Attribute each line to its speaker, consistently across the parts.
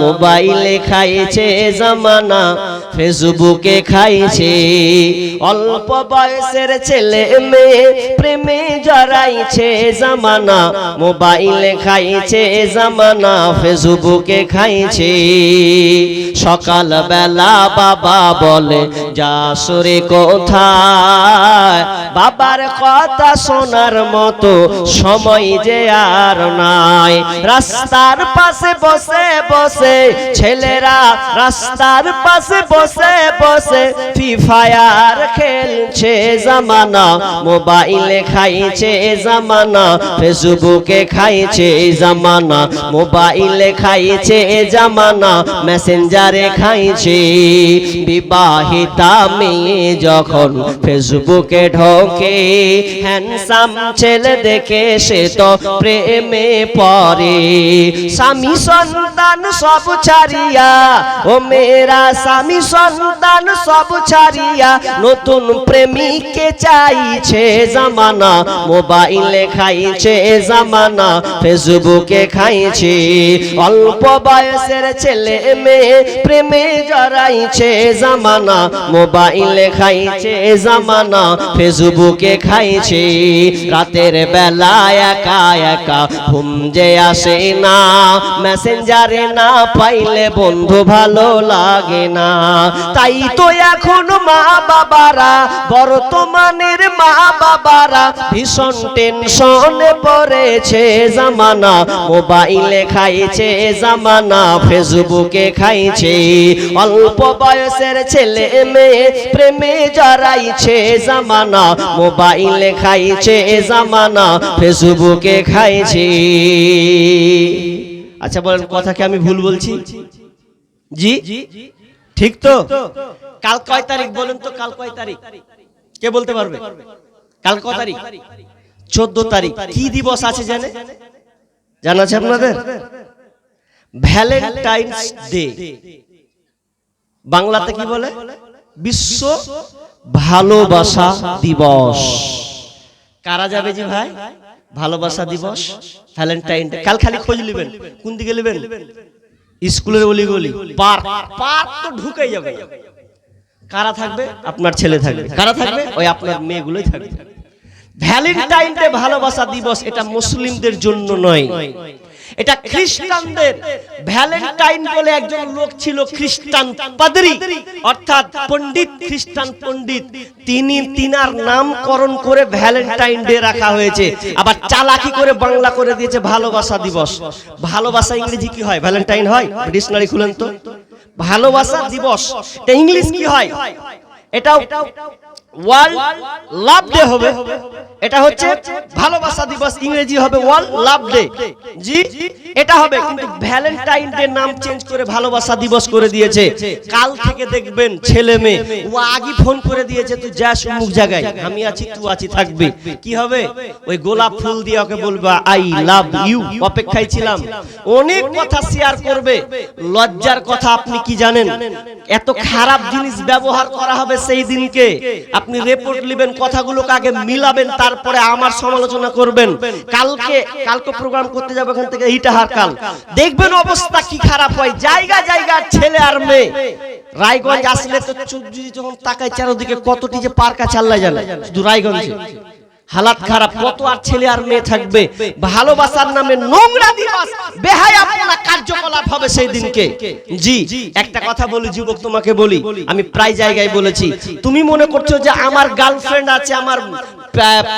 Speaker 1: মোবাইলে খাইছে জামানা, ফেসবুকে খাইছে। অল্প বয়সের ছেলে মেয়ে প্রেমে জড়াইছে জামানা, মোবাইলে খাইছে জামানা, ফেসবুকে খাইছে। সকাল বেলা বাবা বলে যাসরে কোথায়, বাবার কথা শোনার মতো সময় যে আর নাই। রাস্তার পাশে বসে বসে ছেলেরা, রাস্তার পাশে বসে বসে ফ্রি ফায়ার খেলছে জামানা, মোবাইলে খাইছে জামানা, ফেসবুকে খাইছে জামানা, মোবাইলে খাইছে জামানা, মেসেঞ্জারে খাইছে। বিবাহিতা মেয়ে যখন ফেসবুকে ঢোকে, হ্যান্ডসাম ছেলে দেখে সে তো প্রেমে পড়ে। স্বামী সন্তান সব ছাড়িয়া, ও মেয়েরা স্বামী সন্তান সব ছাড়িয়া নতুন প্রেমিককে চাইছে জামানা, মোবাইলে খাইছে জামানা, ফেসবুকে খাইছে। অল্প বয়সের ছেলে মেয়ে প্রেমে জড়াইছে জামানা, মোবাইলে খাইছে জামানা, ফেসবুকে খাইছে। রাতের বেলা একা একা ঘুম যে আসে না, মেসেঞ্জারে না পাইলে বন্ধু ভালো লাগে না। তাই তো এখন মা বাবারা, বর্তমানের মা বাবারা ভীষণ টেনশনে পড়েছে জামানা, মোবাইলে খাইছে জামানা, ফেসবুকে খাইছে। অল্প বয়সের ছেলে মেয়ে প্রেমে জড়াইছে জামানা, মোবাইলে খাইছে জামানা, ফেসবুকে খাইছে। আচ্ছা বলেন, কথা কি আমি ভুল বলছি? জি ঠিক তো? কাল কয় তারিখ বলেন তো? কাল কয় তারিখ কে বলতে পারবে? কাল কয় তারিখ? 14 তারিখ। কি দিবস আছে জানে? জানা আছে আপনাদের? Valentine's day. বাংলাতে কি বলে? বিশ্ব ভালোবাসা দিবস। কারা যাবে জি ভাই? ভালোবাসা দিবস, ভ্যালেন্টাইন ডে। কাল খালি খোঁজ নেবেন, কোন দিকে নেবেন? স্কুলের অলি গলি, পার্ক তো ঢুকে যাবে। কারা থাকবে? আপনার ছেলে থাকবে। কারা থাকবে? ওই আপনার মেয়েগুলোই থাকবে। ভ্যালেন্টাইন ডে ভালোবাসা দিবস, এটা মুসলিমদের জন্য নয়, এটা খ্রিস্টানদের। ভ্যালেন্টাইন বলে একজন লোক ছিল, খ্রিস্টান পাদ্রী অর্থাৎ পণ্ডিত, খ্রিস্টান পণ্ডিত। তিনার নামকরণ করে ভ্যালেন্টাইন ডে রাখা হয়েছে। আবার চালাকি করে বাংলা করে দিয়েছে ভালোবাসা দিবস। ভালোবাসা ইংরেজি কি হয়? ভ্যালেন্টাইন হয়? ডিকশনারি খুলেন তো। ভালোবাসা দিবস এটা ইংলিশ কি হয়? এটাও ওয়ার্ল্ড লাভ ডে হবে। এটা হচ্ছে ভালোবাসা দিবস, ইংরেজি হবে ওয়ার্ল্ড লাভ ডে। জি এটা হবে, কিন্তু ভ্যালেন্টাইন ডে নাম চেঞ্জ করে ভালোবাসা দিবস করে দিয়েছে। কাল থেকে দেখবেন ছেলে মেয়ে ও আগে ফোন করে দিয়েছে, তুই যাস অমুক জায়গায়, আমি আছি তুই আছি থাকবি। কি হবে? ওই গোলাপ ফুল দিয়ে ওকে বলবা আই লাভ ইউ, অপেক্ষায় ছিলাম। অনেক কথা শেয়ার করবে। লজ্জার কথা আপনি কি জানেন? এত খারাপ জিনিস ব্যবহার করা হবে সেই দিনকে। আপনি রিপোর্ট নেবেন, কথাগুলোকে আগে মিলাবেন, তারপরে আমার সমালোচনা করবেন। কালকে প্রোগ্রাম করতে যাবো এখান থেকে ইটাহার, কাল দেখবেন অবস্থা কি খারাপ হয়। জায়গা জায়গা ছেলে আর মেয়ে। রায়গঞ্জ আসলে তো যখন তাকায় চারদিকে কতটি যে পার্ক আছে আল্লাহ জানে, শুধু রায়গঞ্জে হালাত খারাপ। কত আর ছেলে আর মেয়ে থাকবে। ভালোবাসার নামে নোংরা দিবস, বেহায়াপনা কার্যকলাপ হবে সেই দিনকে। জি একটা কথা বলি যুবক, তোমাকে বলি, আমি প্রায় জায়গায় বলেছি, তুমি মনে করছো যে আমার গার্লফ্রেন্ড আছে, আমার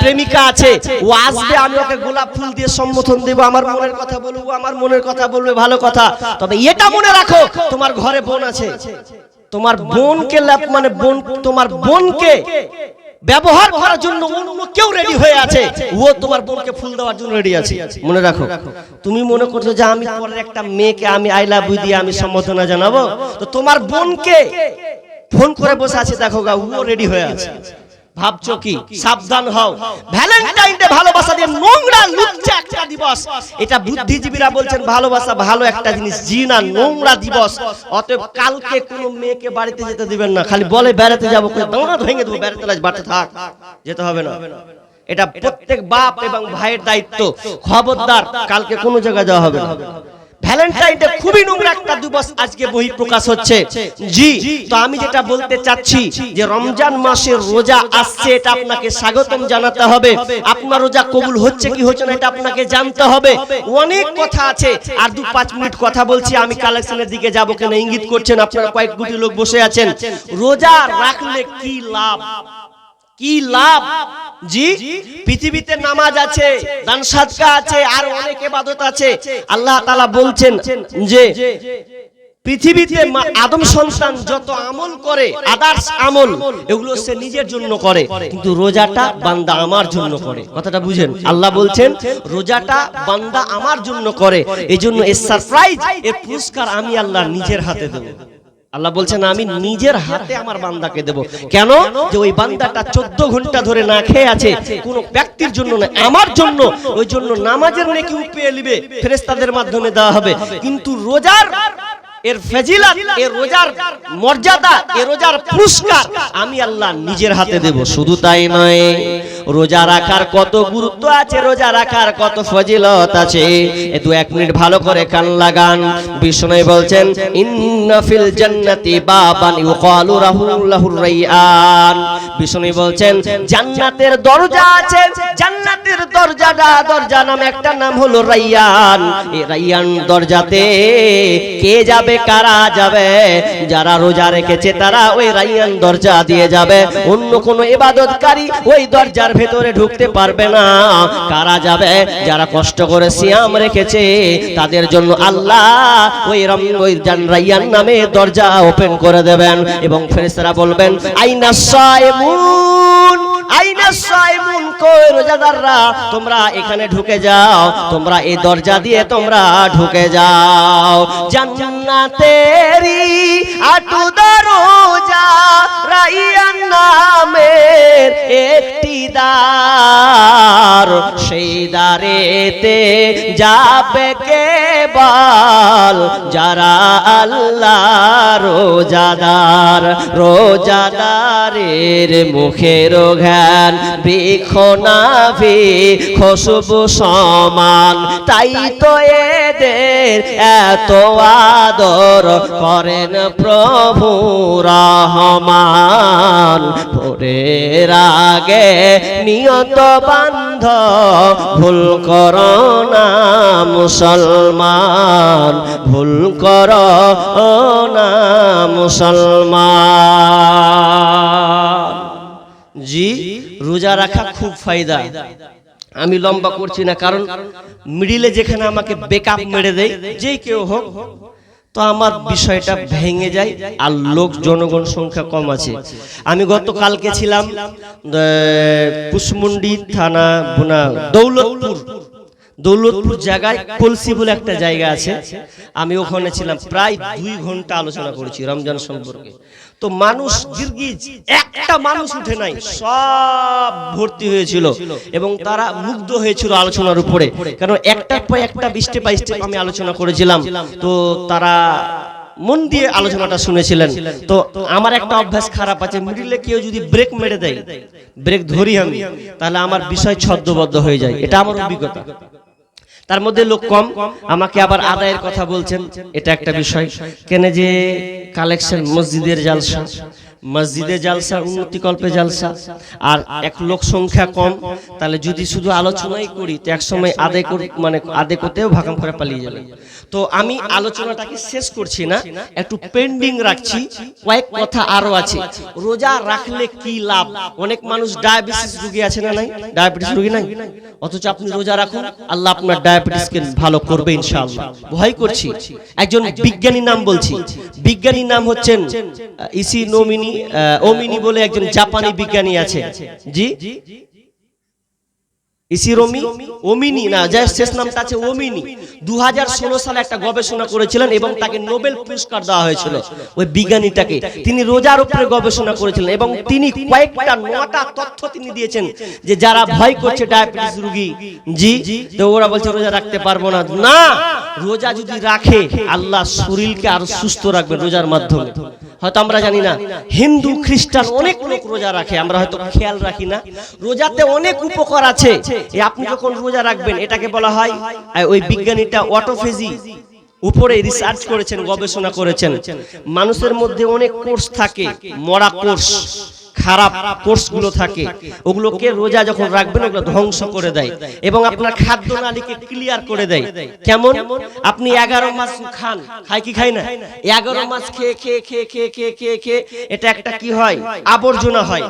Speaker 1: প্রেমিকা আছে, ও আসবে আমি ওকে গোলাপ ফুল দিয়ে সম্বোধন দেব, আমার মনের কথা বলবো, আমার মনের কথা বলবে, ভালো কথা। তবে এটা মনে রাখো, তোমার ঘরে বোন আছে, তোমার বোনকে মানে বোন, তোমার বোনকে ব্যবহার করার জন্য অন্য কেউ রেডি হয়ে আছে, ও তোমার বোনকে ফুল দেওয়ার জন্য রেডি আছে। মনে রাখো, তুমি মনে করছো যে আমি পরের একটা মেয়েকে আমি আই লাভ ইউ দিয়ে আমি সম্বোধনা জানাবো, তো তোমার বোনকে ফোন করে বসে আছে, দেখো গা ও রেডি হয়ে আছে। ভাবছো কি? সাবধান হও। ভ্যালেন্টাইন ডে ভালোবাসা দিয়ে নোংরা লুচ্চা একটা দিবস। এটা বুদ্ধিজীবীরা বলছেন ভালোবাসা ভালো একটা জিনিস, জি না, নোংরা দিবস। অতএব কালকে কোনো মেয়েকে বাড়িতে যেতে দিবেন না। খালি বলে বেড়াতে যাবো, দাঁড়া ভেঙে দেবো, বেড়াতে বাড়তে থাক, যেতে হবে না। এটা প্রত্যেক বাপ এবং ভাইয়ের দায়িত্ব। খবরদার কালকে কোনো জায়গায় যাওয়া হবে না। ভ্যালেন্টাইন ডে খুবই নোংরা একটা দিবস। দিবস আজকে বহি প্রকাশ হচ্ছে। জি, তো আমি যেটা বলতে চাচ্ছি যে রমজান মাসের রোজা আসছে, এটা আপনাকে স্বাগতম জানাতে হবে। আপনার রোজা কবুল হচ্ছে কি হচ্ছে না এটা আপনাকে জানতে হবে। অনেক কথা আছে, আর 2-5 মিনিট কথা বলছি, আমি কালেকশনের দিকে যাব কেন ইঙ্গিত করছেন, আপনারা কয়েক কোটি লোক বসে আছেন। রোজা রাখলে কি লাভ, কি লাভ? জি, পৃথিবীতে নামাজ আছে, দান সাদকা আছে, আর অনেক ইবাদত আছে। আল্লাহ তাআলা বলছেন যে পৃথিবীতে আদম সন্তান যত আমল করে, আদার্স আমল, এগুলো সে নিজের জন্য করে, কিন্তু রোজাটা বান্দা আমার জন্য করে। কথাটা বুঝেন? আল্লাহ বলছেন রোজাটা বান্দা আমার জন্য করে, এই জন্য এর সারপ্রাইজ, এর পুরস্কার আমি আল্লাহ নিজের হাতে দেব। আল্লাহ বলছেন আমি নিজের হাতে আমার বান্দাকে দেব। কেন? যে ওই বান্দাটা 14 ঘন্টা ধরে না খেয়ে আছে, কোন ব্যক্তির জন্য না, আমার জন্য। ওই জন্য নামাজের নেকি পেয়ে নিবে, ফেরেশতাদের মাধ্যমে দেওয়া হবে। কিন্তু রোজার এর ফজিলত, এর রোজার মর্যাদা, এর রোজার পুরস্কার আমি আল্লাহ নিজের হাতে দেব। শুধু তাই নয়, রোজা রাখার কত গুরুত্ব আছে, রোজা রাখার কত ফজিলত আছে, এ 2-1 মিনিট ভালো করে কান লাগান। বিষ্ণু বলছেন ইন্না ফিল জান্নাতি বাবান ইউকালু লাহুর রাইয়ান। বিষ্ণু বলছেন জান্নাতের দরজা আছে, জান্নাতের দরজা নামে একটা নাম হলো রাইয়ান। এই রাইয়ান দরজাতে কে যাবে, কারা যাবে? যারা রোজা রেখেছে তারা ওই রাইয়ান দরজা দিয়ে যাবে, অন্য কোন ইবাদতকারী ওই দরজার ভেতরে ঢুকতে পারবে না। কারা যাবে? যারা কষ্ট করে সিয়াম রেখেছে, তাদের জন্য আল্লাহ ওই রাইয়ান নামে দরজা ওপেন করে দেবেন, এবং ফেরেশতারা বলবেন আইনা সাইমুন, আইনা সাইমুন, কই রোজাদাররা, তোমরা এখানে ঢুকে যাও, তোমরা এই দরজা দিয়ে তোমরা ঢুকে যাও। জান্নাতেরি আটু দরজা, রাইয়ান নামের একটি দ্বার, সেই দ্বারেতে যাবে কেবল যারা আল্লাহ রোজাদার। রোজাদারের মুখের ঘ্রাণ বৃক্ষ নাভি খুশবু সমান, তাই তো এদের এত আদর করেন প্রভু রহমান। ভোরের আগে নিয়ত বান্ধ, ভুল করো না মুসলমান, ভুল করো না মুসলমান। জি, রোজা রাখা খুব ফায়দা। আমি লম্বা করছি না, কারণ মিডিলে যেখানে আমাকে বেকআপ মেরে দেয় যে কেউ হোক, তো আমার বিষয়টা ভেঙে যায়, আর লোক জনগণ সংখ্যা কম আছে। আমি গতকালকে ছিলাম কুশমুন্ডি থানা, দৌলতপুর জায়গায় কলসি বলে একটা জায়গা আছে, আমি ওখানে ছিলাম, প্রায় 2 ঘন্টা আলোচনা করেছি রমজান সম্পর্কে। তো মানুষ গিরগিজ, একটা মানুষ উঠে নাই, সব ভর্তি হয়েছিল, এবং তারা মুগ্ধ হয়েছিল আলোচনার উপরে, কারণ একটার পর একটা স্টেপ বাই স্টেপ আমি আলোচনা করেছিলাম। তো তারা মন দিয়ে আলোচনাটা শুনেছিলেন। তো আমার একটা অভ্যাস খারাপ আছে, মিডিলে কেউ যদি ব্রেক মেরে দেয়, ব্রেক ধরি আমি, তাহলে আমার বিষয় ছদ্মবদ্ধ হয়ে যায়, এটা আমার অভিজ্ঞতা। তার মধ্যে লোক কম, আমাকে আবার আদায়ের কথা বলছেন, এটা একটা বিষয়। কেন যে কালেকশন, মসজিদের জালসা, মসজিদে জালসা, উন্নতি কল্পে জালসা, আর এক লোক সংখ্যা কম, তাহলে যদি শুধু আলোচনাই করি তো একসময় আদে করতেও ভাগাম করে পালিয়ে যাবে। তো আমি আলোচনাটাকে শেষ করছি না, একটু পেন্ডিং রাখছি, কয়েক কথা আরো আছে। রোজা রাখলে কি লাভ? অনেক মানুষ ডায়াবেটিস রোগী আছে না নাই? ডায়াবেটিস রোগী নাই, অথচ আপনি রোজা রাখুন, আল্লাহ আপনার ডায়াবেটিসকে ভালো করবে ইনশাআল্লাহ। ভয় করছি, একজন বিজ্ঞানীর নাম বলছি, বিজ্ঞানীর নাম হচ্ছেন ইসি ওমিনি বলে একজন জাপানি বিজ্ঞানী আছে। জি, ওমিনি না, যার শেষ নামটা আছে ওমিনি। 2016 সালে একটা গবেষণা করেছিলেন এবং তাকে নোবেল পুরস্কার দেওয়া হয়েছিল ওই বিজ্ঞানীটাকে। তিনি রোজার উপরে গবেষণা করেছিলেন এবং তিনি কয়েকটা 9টা তথ্য তিনি দিয়েছেন যে যারা ভয় করছে ডায়াবেটিস রোগী, জি, তো ওরা বলছে রোজা রাখতে পারবো না। না, রোজা যদি রাখে আল্লাহ শরীরকে আরো সুস্থ রাখবে রোজার মাধ্যমে। হয়তো আমরা জানি না, হিন্দু খ্রিস্টান অনেক লোক রোজা রাখে, আমরা হয়তো খেয়াল রাখি না। রোজাতে অনেক উপকার আছে। আপনি যখন রোজা রাখবেন, এটাকে বলা হয়, ওই বিজ্ঞানীটা অটোফেজি, উপরে রিসার্চ করেছেন, গবেষণা করেছেন। মানুষের মধ্যে অনেক কোর্স থাকে, মরা কোর্স, খারাপ কোর্সগুলো থাকে, ওগুলোকে রোজা যখন রাখবেন ওগুলো ধ্বংস করে দেয় এবং আপনার খাদ্য নালীকে ক্লিয়ার করে দেয়। কেমন? আপনি 11 মাস খান, খাই কি খাই না? 11 মাস খেয়ে খেয়ে খেয়ে খেয়ে খেয়ে খেয়ে খেয়ে এটা একটা কি হয়, আবর্জনা হয়।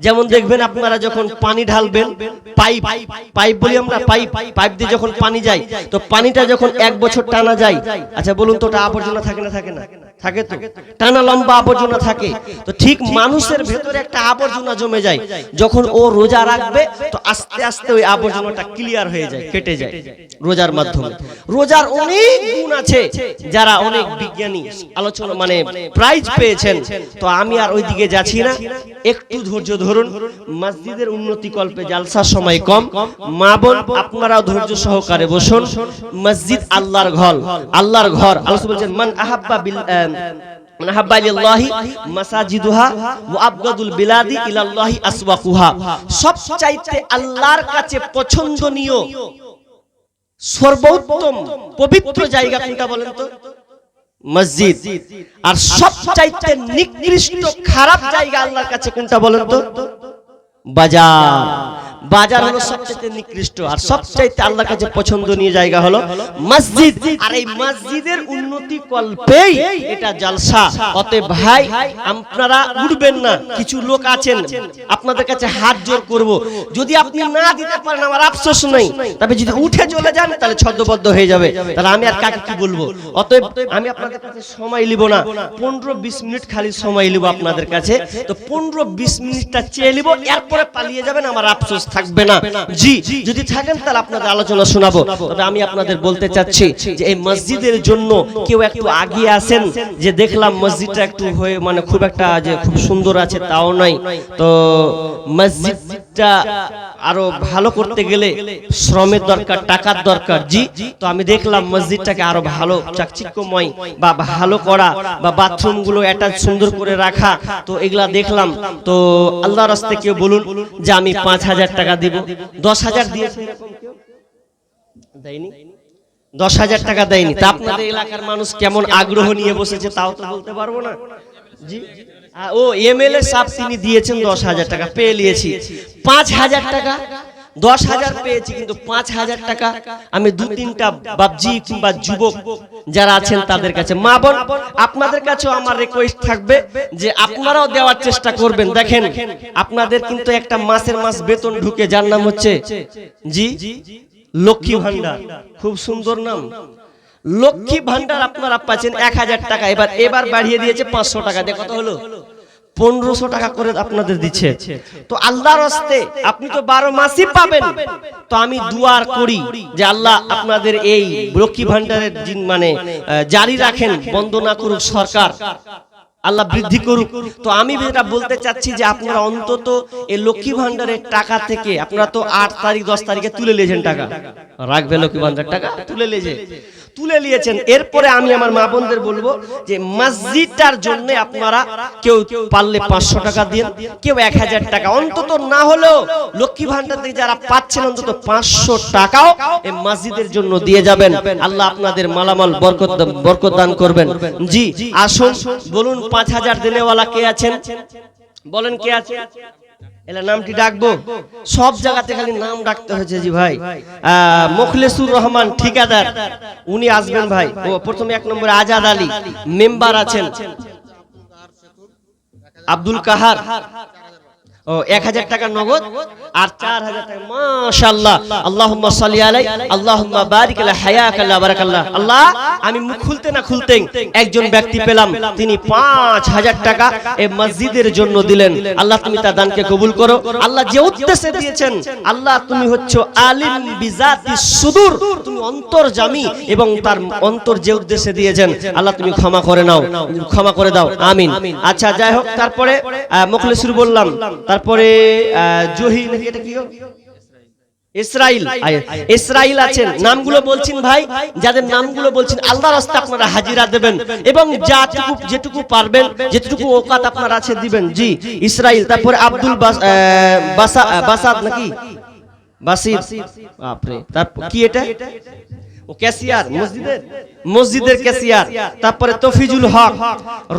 Speaker 1: যেমন দেখবেন আপনারা যখন পানি ঢালবেন, পাইপ পাইপ বলি আমরা, পাইপ দিয়ে যখন পানি যায়, তো পানিটা যখন 1 বছর টানা যায়, আচ্ছা বলুন তো ওটা আবর্জনা থাকে না থাকে না? থাকে তো, টানা লম্বা আবর্জনা থাকে। তো ঠিক মানুষের ভেতরে একটা আবর্জনা জমে যায়, যখন ও রোজা রাখবে তো আস্তে আস্তে ওই আবর্জনাটা ক্লিয়ার হয়ে যায়, কেটে যায় রোজার মাধ্যমে। রোজার অনেক গুণ আছে, যারা অনেক বিজ্ঞানী আলোচনা মানে প্রাইজ পেয়েছেন। তো আমি আর ওইদিকে যাচ্ছি না, একটু ধৈর্য ধরুন। মসজিদের উন্নতি কল্পে জালসার সময় কম, মা বোন আপনারাও ধৈর্য সহকারে বসুন। মসজিদ আল্লাহর ঘর, আল্লাহর ঘর। আল্লাহ বলছেন মান আহাব্বা বিল আহাব্বা ইলাল্লাহি মাসাজিদুহা ওয়া আবগাদুল বিলাদি ইলাল্লাহি আসওয়াকুহা। সবচাইতে আল্লাহর কাছে পছন্দনীয় সর্বোত্তম পবিত্র জায়গা কোনটা বলেন তো? মসজিদ। আর সবচাইতে নিকৃষ্ট খারাপ জায়গা আল্লাহর কাছে কোনটা বলেন তো? বাজার। বাজার হলো সবচাইতে নিকৃষ্ট, আর সবচাইতে আল্লাহর কাছে পছন্দনীয় জায়গা হলো মসজিদ। আর এই মসজিদের উন্নতি কল্পেই এটা জালসা। অতএব ভাই আপনারা উঠবেন না, কিছু লোক আছেন আপনাদের কাছে হাত জোর করব, যদি আপনি না দিতে পারেন আমার আফসোস নেই, তবে যদি উঠে চলে যান তাহলে ছদ্মবদ্ধ হয়ে যাবে, তাহলে আমি আর কাকে কি বলবো। অতএব আমি আপনাদের কাছে সময় নিব না, 15-20 মিনিট খালি সময় নিব আপনাদের কাছে। তো 15-20 মিনিটটা চেয়ে নিব, এরপরে পালিয়ে যাবেন, আমার আফসোস থাকবে না। জি, যদি থাকেন তাহলে আপনাদের আলোচনা শোনাবো। তবে আমি আপনাদের বলতে চাচ্ছি যে এই মসজিদের জন্য কেউ একটু আগিয়ে আসেন, যে দেখলাম মসজিদটা একটু হয়ে মানে খুব একটা যে খুব সুন্দর আছে তাও নয়, তো মসজিদটা আরো ভালো করতে গেলে শ্রমের দরকার, টাকার দরকার। জি, তো আমি দেখলাম মসজিদটাকে আরো ভালো চাকচিক্যময় বা ভালো করা, বা বাথরুমগুলো অ্যাটাচ সুন্দর করে রাখা, তো এগুলা দেখলাম। তো আল্লাহর রাস্তায় কেউ বলুন যে আমি 5,000 টাকা দিব, 10,000 দিয়েছে, দেয়নি, 10,000 টাকা দেয়নি। তা আপনাদের এলাকার মানুষ কেমন আগ্রহ নিয়ে বসেছে তাও তো বলতে পারবো না। জি, ও এমএলএ সাহেব তিনি দিয়েছেন 10,000 টাকা, পেয়ে নিয়েছি। 5,000 টাকা, 10,000 পেয়েছি, কিন্তু 5,000 টাকা আমি 2-3টা বাবজি কিংবা যুবক যারা আছেন তাদের কাছে, মা বোন আপনাদের কাছেও আমার রিকোয়েস্ট থাকবে যে আপনারাও দেওয়ার চেষ্টা করবেন। দেখেন আপনাদের কিন্তু একটা মাসের মাস বেতন ঢুকে, যার নাম হচ্ছে জি লক্ষ্মী ভান্ডার। খুব সুন্দর নাম, লক্ষ্মী ভান্ডার। আপনারা পাচ্ছেন 1,000 টাকা, এবার বাড়িয়ে দিয়েছে 500 টাকা, দিয়ে কত হলো? 1500 টাকা করে আপনাদের দিচ্ছে। তো আল্লাহর রাস্তে আপনি তো 12 মাসই পাবেন। তো আমি দুয়ার করি যে আল্লাহ আপনাদের এই লক্ষ্মী ভান্ডারের মানে জারি রাখেন, বন্ধ না করুক সরকার, আল্লাহ বৃদ্ধি করুক। তো আমি যেটা বলতে চাচ্ছি যে আপনারা অন্তত এই লক্ষ্মী ভান্ডারের টাকা থেকে, আপনারা তো 8 তারিখ 10 তারিখে তুলে নিয়েছেন টাকা, রাখবে লক্ষ্মী ভান্ডার টাকা তুলে নিয়েছেন। এরপরে আমি আমার মা বোনদের বলবো যে মসজিদটার জন্য আপনারা কেউ পারলে 500 টাকা দিন, কেউ 1,000 টাকা, অন্তত না হলেও লক্ষ্মী ভান্ডার থেকে যারা পাচ্ছেন অন্তত 500 টাকাও এই মসজিদের জন্য দিয়ে যাবেন। আল্লাহ আপনাদের মালামাল বরকত দান করবেন। জি, আসুন বলুন 5,000 দেনেওয়ালা কে আছেন? বলেন কে আছে? এলা নামটি ডাকবো, সব জায়গাতে খালি নাম ডাকতে হয়েছে। জি ভাই, মোখলেসুর রহমান ঠিকাদার, উনি আসবেন ভাই। ও প্রথমে 1 নম্বরে আজাদ আলী মেম্বার আছেন, আব্দুল কাহার, ও 1,000 টাকা নগদ আর 4,000 টাকা। মাশাআল্লাহ, আল্লাহুম্মা সাল্লি আলাই, আল্লাহুম্মা বারিক আলা হায়াকাল্লাহ বারাকাল্লাহ। আল্লাহ, আমি মুখ খুলতে না খুলতে একজন ব্যক্তি পেলাম, তিনি 5,000 টাকা এই মসজিদের জন্য দিলেন। আল্লাহ তুমি তার দানকে কবুল করো। আল্লাহ যে উদ্দেশ্যে দিয়েছেন, আল্লাহ তুমি হচ্ছে আলিম বিজাতি সুদূর, তুমি অন্তর্যামী, এবং তার অন্তর যে উদ্দেশ্যে দিয়েছেন আল্লাহ তুমি ক্ষমা করে নাও, ক্ষমা করে দাও, আমিন। আচ্ছা যাই হোক, তারপরে মুখলেসুর বললাম, তারপরে জহি, এটা কি ইসরাইল আছেন। নামগুলো বলছেন ভাই, যাদের নামগুলো বলছেন আল্লাহর রাস্তায় আপনারা হাজিরা দেবেন, এবং যেটুকু পারবেন, যেটুকু ওকাত আপনার আছে দিবেন। জি, ইসরাইল। তারপরে আব্দুল বাসাদ নাকি বাসিদ, বাপরে, তারপর কি এটা? ও ক্যাশিয়ার মসজিদের ক্যাশিয়ার। তারপরে তফিজুল হক,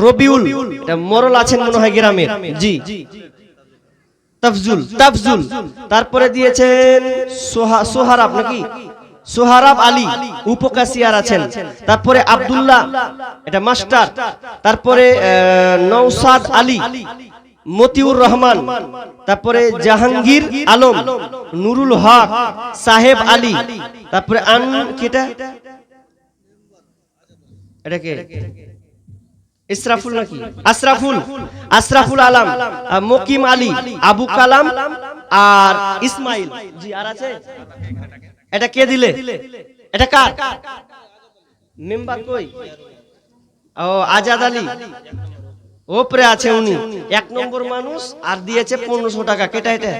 Speaker 1: রবিউল, এটা মোরল আছেন মনে হয় গ্রামের, জি তাফজুল। তারপরে দিয়েছেন সোহারাব নাকি, সোহারাব আলী, উপকাশিয়ার আছেন। তারপরে আব্দুল্লাহ, এটা মাস্টার। তারপরে নওসাদ আলী, মতিউর রহমান। তারপরে জাহাঙ্গীর আলম, নুরুল হক, সাহেব আলী। তারপরে এটা কে ইসরাফুল নাকি, আশরাফুল আলম, মকিম আলী, আবু কালাম আর ইসমাইল। জি আর আছে? এটা কে দিলে? এটা কার মেম্বার? কই? ও আজাদ আলী, ওপরে আছে উনি 1 নম্বর মানুষ। আর দিয়েছে 1500 টাকা। কেটা এটা?